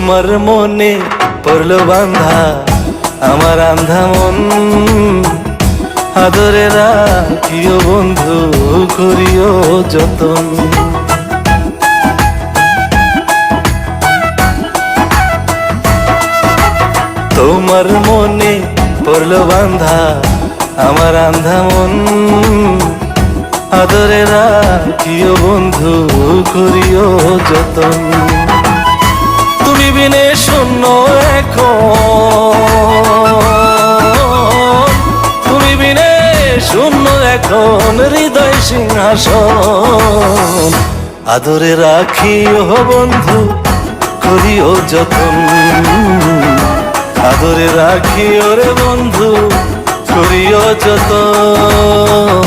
তোমার মনে পড়লো বান্ধা আমার আন্ধা মন, আদরে রাখিও বন্ধু করিও যতন। তোমার মনে পড়লো বান্ধা আমার আন্ধা মন, আদরে রাখিও বন্ধু করিও যতন। তুমি বিনে শূন্য এখন, তুমি বিনে শূন্য এখন হৃদয় সিংহাসন, আদরে রাখিও বন্ধু করিও যতন, আদরে রাখিও রে বন্ধু করিও যতন।